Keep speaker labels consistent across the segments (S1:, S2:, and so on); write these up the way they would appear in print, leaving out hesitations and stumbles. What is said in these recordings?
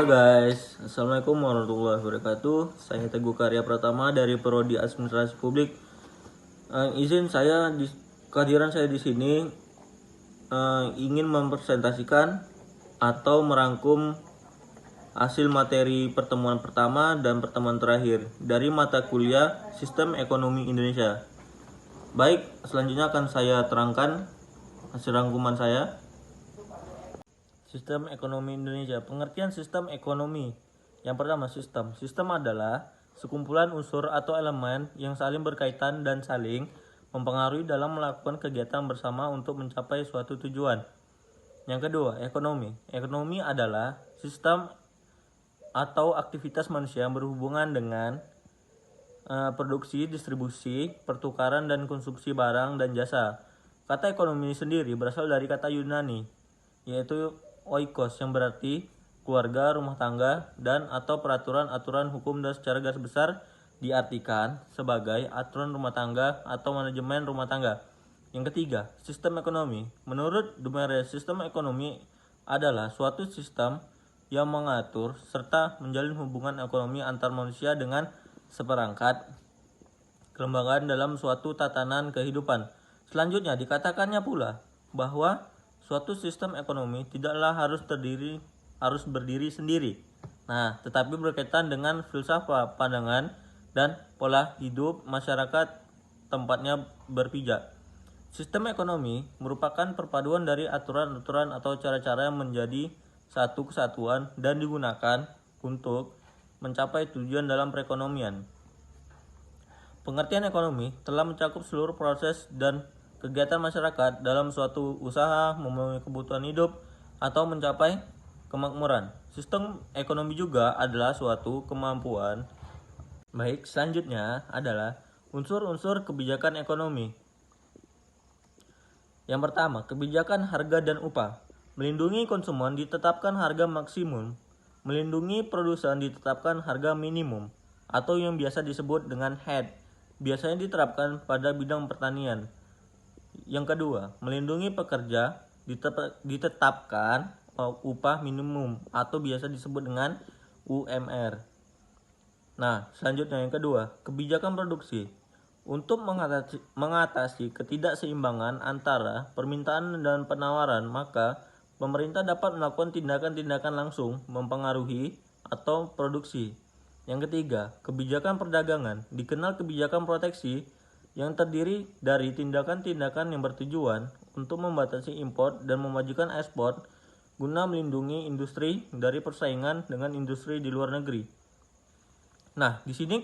S1: Halo guys, Assalamualaikum warahmatullahi wabarakatuh. Saya Teguh Karya Pratama dari Prodi Administrasi Publik. Izin saya kehadiran saya di sini ingin mempresentasikan atau merangkum hasil materi pertemuan pertama dan pertemuan terakhir dari mata kuliah Sistem Ekonomi Indonesia. Baik, selanjutnya akan saya terangkan hasil rangkuman saya. Sistem Ekonomi Indonesia. Pengertian sistem ekonomi. Yang pertama, sistem. Sistem adalah sekumpulan unsur atau elemen yang saling berkaitan dan saling mempengaruhi dalam melakukan kegiatan bersama untuk mencapai suatu tujuan. Yang kedua, ekonomi. Ekonomi adalah sistem atau aktivitas manusia yang berhubungan dengan produksi, distribusi, pertukaran, dan konsumsi barang dan jasa. Kata ekonomi sendiri berasal dari kata Yunani, yaitu oikos, yang berarti keluarga, rumah tangga, dan atau peraturan-aturan hukum, dan secara garis besar diartikan sebagai aturan rumah tangga atau manajemen rumah tangga. Yang ketiga, sistem ekonomi. Menurut Dumere, sistem ekonomi adalah suatu sistem yang mengatur serta menjalin hubungan ekonomi antar manusia dengan seperangkat kelembagaan dalam suatu tatanan kehidupan. Selanjutnya dikatakannya pula bahwa suatu sistem ekonomi tidaklah harus berdiri sendiri. Tetapi berkaitan dengan filsafat, pandangan, dan pola hidup masyarakat tempatnya berpijak. Sistem ekonomi merupakan perpaduan dari aturan-aturan atau cara-cara yang menjadi satu kesatuan dan digunakan untuk mencapai tujuan dalam perekonomian. Pengertian ekonomi telah mencakup seluruh proses dan kegiatan masyarakat dalam suatu usaha, memenuhi kebutuhan hidup, atau mencapai kemakmuran. Sistem ekonomi juga adalah suatu kemampuan. Baik, selanjutnya adalah unsur-unsur kebijakan ekonomi. Yang pertama, kebijakan harga dan upah. Melindungi konsumen ditetapkan harga maksimum. Melindungi produsen ditetapkan harga minimum, atau yang biasa disebut dengan HEAD. Biasanya diterapkan pada bidang pertanian. Yang kedua, melindungi pekerja ditetapkan upah minimum atau biasa disebut dengan UMR. Selanjutnya yang kedua, kebijakan produksi. Untuk mengatasi ketidakseimbangan antara permintaan dan penawaran, maka pemerintah dapat melakukan tindakan-tindakan langsung mempengaruhi atau produksi. Yang ketiga, kebijakan perdagangan. Dikenal kebijakan proteksi yang terdiri dari tindakan-tindakan yang bertujuan untuk membatasi impor dan memajukan ekspor guna melindungi industri dari persaingan dengan industri di luar negeri. Di sini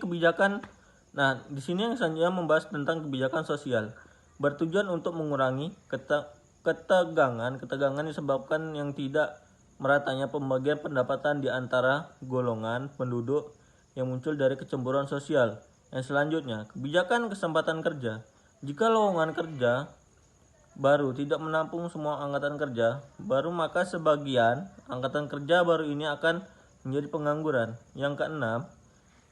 S1: yang selanjutnya membahas tentang kebijakan sosial, bertujuan untuk mengurangi ketegangan disebabkan yang tidak meratanya pembagian pendapatan di antara golongan penduduk yang muncul dari kecemburuan sosial. Yang selanjutnya, kebijakan kesempatan kerja. Jika lowongan kerja baru tidak menampung semua angkatan kerja baru, maka sebagian angkatan kerja baru ini akan menjadi pengangguran. Yang keenam,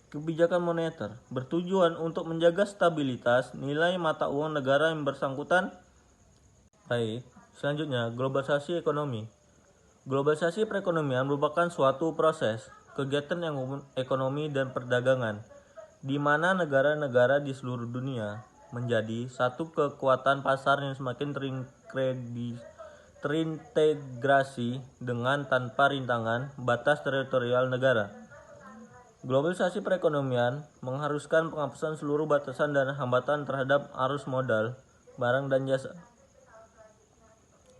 S1: kebijakan moneter. Bertujuan untuk menjaga stabilitas nilai mata uang negara yang bersangkutan. Baik, selanjutnya, globalisasi ekonomi. Globalisasi perekonomian merupakan suatu proses kegiatan ekonomi dan perdagangan di mana negara-negara di seluruh dunia menjadi satu kekuatan pasar yang semakin terintegrasi dengan tanpa rintangan batas teritorial negara. Globalisasi perekonomian mengharuskan penghapusan seluruh batasan dan hambatan terhadap arus modal, barang, dan jasa.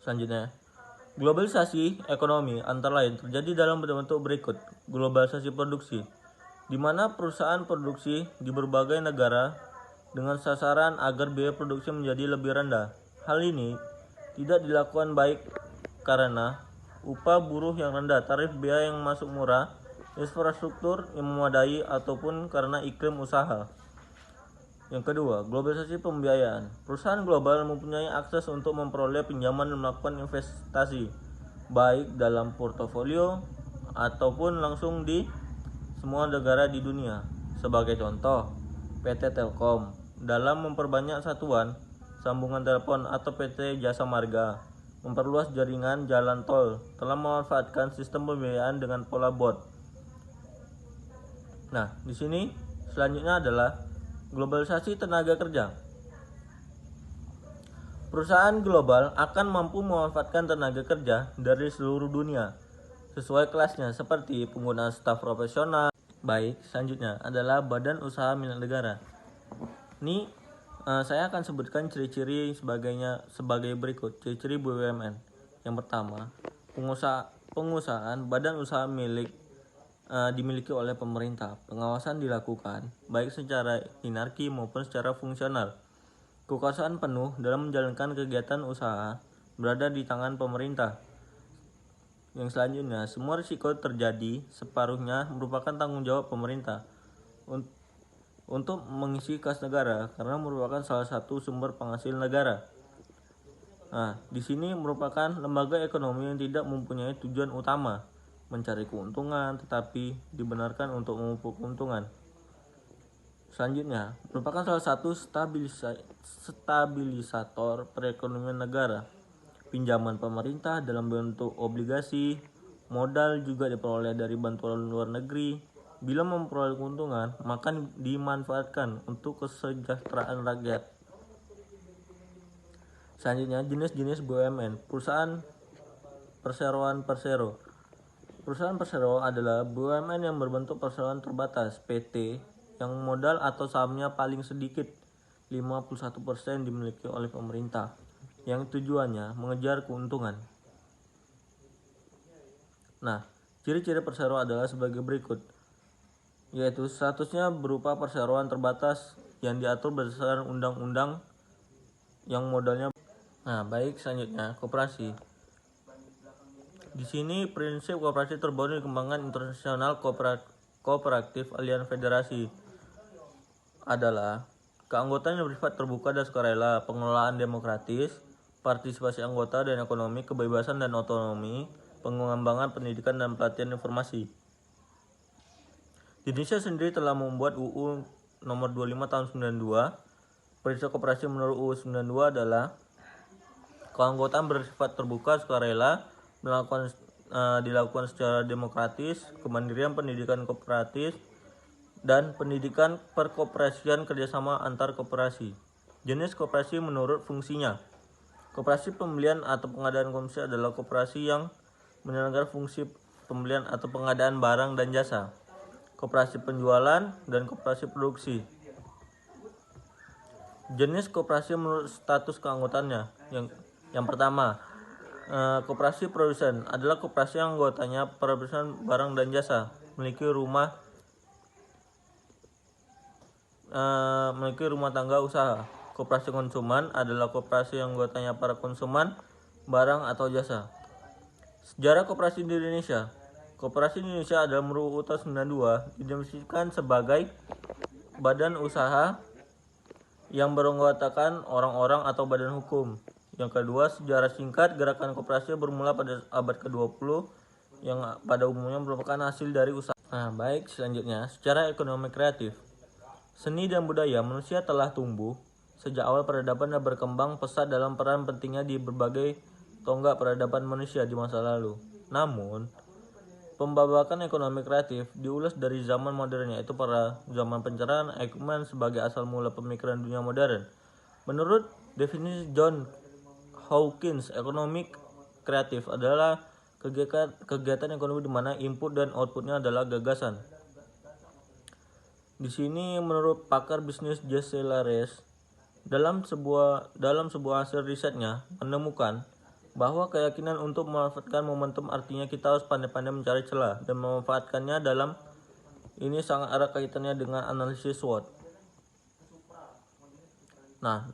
S1: Selanjutnya, globalisasi ekonomi antara lain terjadi dalam bentuk berikut. Globalisasi produksi, di mana perusahaan produksi di berbagai negara dengan sasaran agar biaya produksi menjadi lebih rendah. Hal ini tidak dilakukan baik karena upah buruh yang rendah, tarif biaya yang masuk murah, infrastruktur yang memadai, ataupun karena iklim usaha. Yang kedua, globalisasi pembiayaan. Perusahaan global mempunyai akses untuk memperoleh pinjaman dan melakukan investasi, baik dalam portofolio ataupun langsung di semua negara di dunia. Sebagai contoh, PT Telkom dalam memperbanyak satuan sambungan telepon atau PT Jasa Marga memperluas jaringan jalan tol, telah memanfaatkan sistem pembiayaan dengan pola bot. Nah, di sini selanjutnya adalah globalisasi tenaga kerja. Perusahaan global akan mampu memanfaatkan tenaga kerja dari seluruh dunia sesuai kelasnya, seperti penggunaan staf profesional. Baik, selanjutnya adalah badan usaha milik negara. Ini saya akan sebutkan ciri-ciri sebagai berikut. Ciri-ciri BUMN. Yang pertama, pengusahaan badan usaha dimiliki oleh pemerintah. Pengawasan dilakukan baik secara hierarki maupun secara fungsional. Kekuasaan penuh dalam menjalankan kegiatan usaha berada di tangan pemerintah. Yang selanjutnya, semua risiko terjadi separuhnya merupakan tanggung jawab pemerintah untuk mengisi kas negara karena merupakan salah satu sumber penghasil negara. Nah, di sini merupakan lembaga ekonomi yang tidak mempunyai tujuan utama mencari keuntungan, tetapi dibenarkan untuk memupuk keuntungan. Selanjutnya, merupakan salah satu stabilisator perekonomian negara. Pinjaman pemerintah dalam bentuk obligasi, modal juga diperoleh dari bantuan luar negeri. Bila memperoleh keuntungan, maka dimanfaatkan untuk kesejahteraan rakyat. Selanjutnya, jenis-jenis BUMN. Perusahaan perseroan persero. Perusahaan persero adalah BUMN yang berbentuk perseroan terbatas (PT) yang modal atau sahamnya paling sedikit 51% dimiliki oleh pemerintah, yang tujuannya mengejar keuntungan. Nah, ciri-ciri persero adalah sebagai berikut, yaitu statusnya berupa perseroan terbatas yang diatur berdasarkan undang-undang yang modalnya. Nah, baik, selanjutnya koperasi. Di sini prinsip koperasi terbaru dikembangkan internasional kooperatif alian federasi adalah keanggotaan yang bersifat terbuka dan sukarela, pengelolaan demokratis, partisipasi anggota dan ekonomi, kebebasan dan otonomi, pengembangan pendidikan dan pelatihan informasi. Indonesia sendiri telah membuat UU nomor 25 tahun 92. Prinsip koperasi menurut UU 92 adalah keanggotaan bersifat terbuka, sukarela, dilakukan secara demokratis, kemandirian pendidikan kooperatif, dan pendidikan perkoperasian kerjasama antar koperasi. Jenis koperasi menurut fungsinya. Koperasi pembelian atau pengadaan konsumsi adalah koperasi yang menyelenggarakan fungsi pembelian atau pengadaan barang dan jasa. Koperasi penjualan dan koperasi produksi. Jenis koperasi menurut status keanggotaannya. Yang pertama, koperasi produsen adalah koperasi yang anggotanya produsen barang dan jasa, memiliki rumah tangga usaha. Koperasi konsumen adalah koperasi yang anggotanya para konsumen barang atau jasa. Sejarah koperasi di Indonesia. Koperasi di Indonesia adalah menurut UU 92 didefinisikan sebagai badan usaha yang beranggotakan orang-orang atau badan hukum. Yang kedua, sejarah singkat. Gerakan koperasi bermula pada abad ke-20 yang pada umumnya merupakan hasil dari usaha. Nah, baik, selanjutnya, secara ekonomi kreatif. Seni dan budaya manusia telah tumbuh sejak awal peradaban dan berkembang pesat dalam peran pentingnya di berbagai tonggak peradaban manusia di masa lalu. Namun, pembabakan ekonomi kreatif diulas dari zaman modern, yaitu pada zaman pencerahan Eichmann sebagai asal mula pemikiran dunia modern. Menurut definisi John Hawkins, ekonomi kreatif adalah kegiatan ekonomi di mana input dan outputnya adalah gagasan. Di sini menurut pakar bisnis Jesse Lares, dalam sebuah hasil risetnya menemukan bahwa keyakinan untuk memanfaatkan momentum artinya kita harus pandai-pandai mencari celah dan memanfaatkannya. Dalam ini sangat erat kaitannya dengan analisis SWOT. Nah,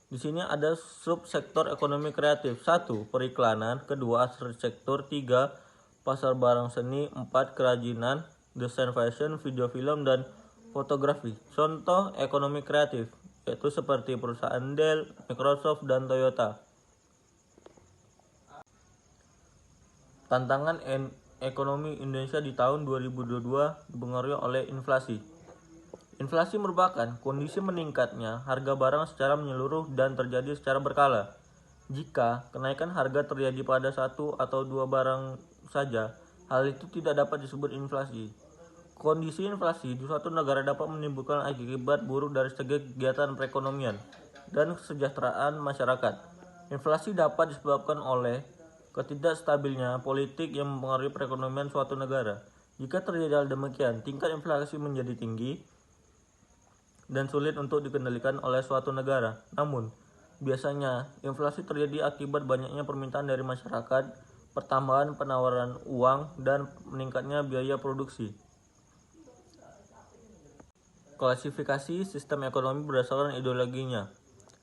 S1: di sini ada subsektor ekonomi kreatif. 1. Periklanan. 2. Arsitektur. 3. Pasar barang seni. 4. Kerajinan, desain fashion, video film, dan fotografi. Contoh ekonomi kreatif yaitu seperti perusahaan Dell, Microsoft, dan Toyota. Tantangan ekonomi Indonesia di tahun 2022 dipengaruhi oleh inflasi. Inflasi merupakan kondisi meningkatnya harga barang secara menyeluruh dan terjadi secara berkala. Jika kenaikan harga terjadi pada satu atau dua barang saja, hal itu tidak dapat disebut inflasi. Kondisi inflasi di suatu negara dapat menimbulkan akibat buruk dari segi kegiatan perekonomian dan kesejahteraan masyarakat. Inflasi dapat disebabkan oleh ketidakstabilnya politik yang mempengaruhi perekonomian suatu negara. Jika terjadi hal demikian, tingkat inflasi menjadi tinggi dan sulit untuk dikendalikan oleh suatu negara. Namun, biasanya inflasi terjadi akibat banyaknya permintaan dari masyarakat, pertambahan penawaran uang, dan meningkatnya biaya produksi. Klasifikasi sistem ekonomi berdasarkan ideologinya.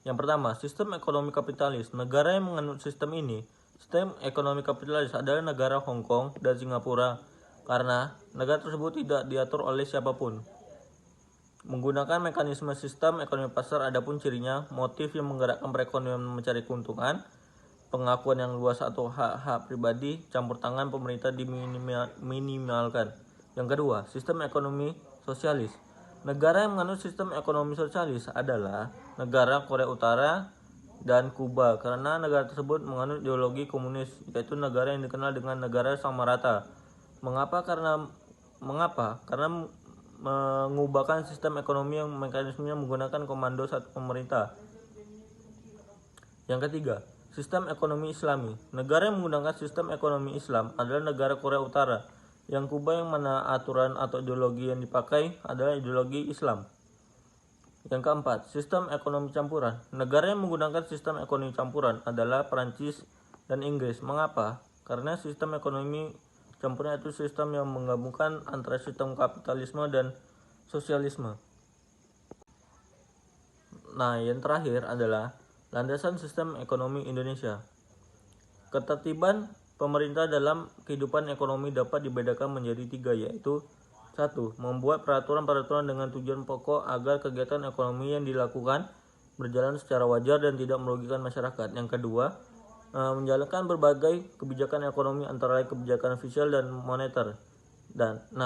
S1: Yang pertama, sistem ekonomi kapitalis. Negara yang menganut sistem ini, sistem ekonomi kapitalis adalah negara Hong Kong dan Singapura, karena negara tersebut tidak diatur oleh siapapun. Menggunakan mekanisme sistem ekonomi pasar, adapun cirinya, motif yang menggerakkan perekonomian mencari keuntungan, pengakuan yang luas atau hak-hak pribadi, campur tangan pemerintah diminimalkan. Yang kedua, sistem ekonomi sosialis. Negara yang menganut sistem ekonomi sosialis adalah negara Korea Utara dan Kuba, karena negara tersebut menganut ideologi komunis, yaitu negara yang dikenal dengan negara sama rata. Mengapa? Karena mengubahkan sistem ekonomi yang mekanismenya menggunakan komando satu pemerintah. Yang ketiga, sistem ekonomi Islami. Negara yang menggunakan sistem ekonomi Islam adalah negara Korea Utara. Yang Kuba yang mana aturan atau ideologi yang dipakai adalah ideologi Islam. Yang keempat, sistem ekonomi campuran. Negara yang menggunakan sistem ekonomi campuran adalah Perancis dan Inggris. Mengapa? Karena sistem ekonomi campuran itu sistem yang menggabungkan antara sistem kapitalisme dan sosialisme. Nah, yang terakhir adalah landasan sistem ekonomi Indonesia. Ketertiban pemerintah dalam kehidupan ekonomi dapat dibedakan menjadi tiga, yaitu 1. Membuat peraturan-peraturan dengan tujuan pokok agar kegiatan ekonomi yang dilakukan berjalan secara wajar dan tidak merugikan masyarakat. Yang kedua, menjalankan berbagai kebijakan ekonomi antara lain kebijakan fiskal dan moneter.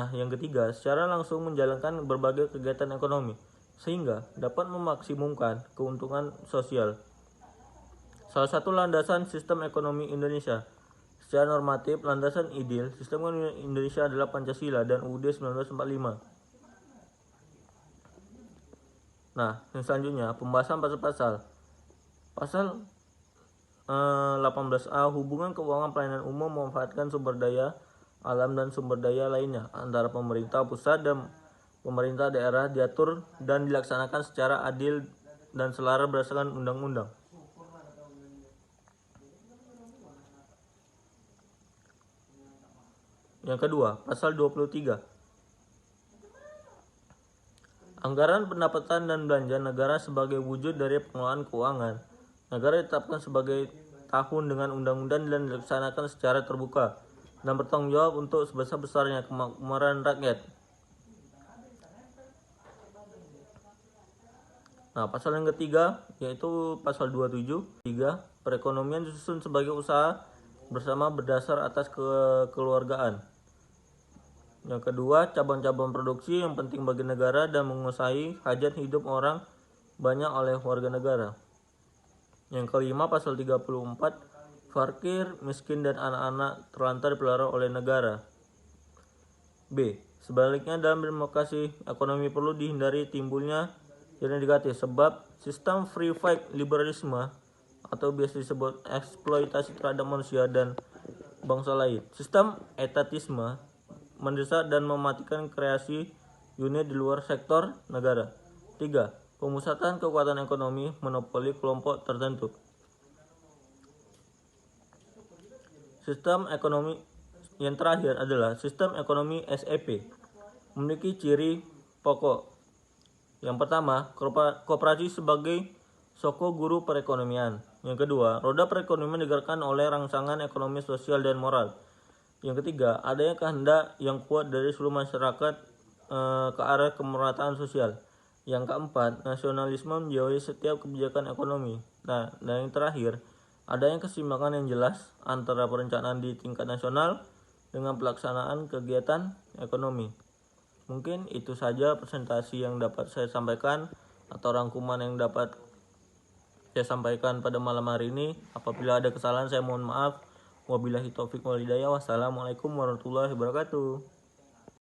S1: Yang ketiga, secara langsung menjalankan berbagai kegiatan ekonomi sehingga dapat memaksimumkan keuntungan sosial. Salah satu landasan sistem ekonomi Indonesia. Secara normatif, landasan ideal sistem ekonomi Indonesia adalah Pancasila dan UUD 1945. Nah, yang selanjutnya pembahasan pasal-pasal. Pasal 18A, hubungan keuangan pelayanan umum memanfaatkan sumber daya alam dan sumber daya lainnya antara pemerintah pusat dan pemerintah daerah diatur dan dilaksanakan secara adil dan selaras berdasarkan undang-undang. Yang kedua, pasal 23. Anggaran pendapatan dan belanja negara sebagai wujud dari pengelolaan keuangan negara ditetapkan sebagai tahun dengan undang-undang dan dilaksanakan secara terbuka dan bertanggung jawab untuk sebesar-besarnya kemakmuran rakyat. Nah, pasal yang ketiga yaitu pasal 27. 3. Perekonomian disusun sebagai usaha bersama berdasar atas kekeluargaan. Yang kedua, cabang-cabang produksi yang penting bagi negara dan menguasai hajat hidup orang banyak oleh warga negara. Yang kelima, pasal 34, fakir, miskin, dan anak-anak terlantar dipelihara oleh negara. B. Sebaliknya, dalam demokrasi ekonomi perlu dihindari timbulnya yang negatif, sebab sistem free fight liberalisme atau biasa disebut eksploitasi terhadap manusia dan bangsa lain. Sistem etatisme mendesak dan mematikan kreasi unit di luar sektor negara. 3. Pemusatan kekuatan ekonomi monopoli kelompok tertentu. Sistem ekonomi yang terakhir adalah sistem ekonomi SEP. Memiliki ciri pokok. Yang pertama, koperasi sebagai soko guru perekonomian. Yang kedua, roda perekonomian digerakkan oleh rangsangan ekonomi sosial dan moral. Yang ketiga, adanya kehendak yang kuat dari seluruh masyarakat ke arah kemerataan sosial. Yang keempat, nasionalisme menjauhi setiap kebijakan ekonomi. Nah, dan yang terakhir, adanya keseimbangan yang jelas antara perencanaan di tingkat nasional dengan pelaksanaan kegiatan ekonomi. Mungkin itu saja presentasi yang dapat saya sampaikan atau rangkuman yang dapat saya sampaikan pada malam hari ini. Apabila ada kesalahan saya mohon maaf. Wabillahi taufik wal hidayah. Wassalamualaikum warahmatullahi wabarakatuh.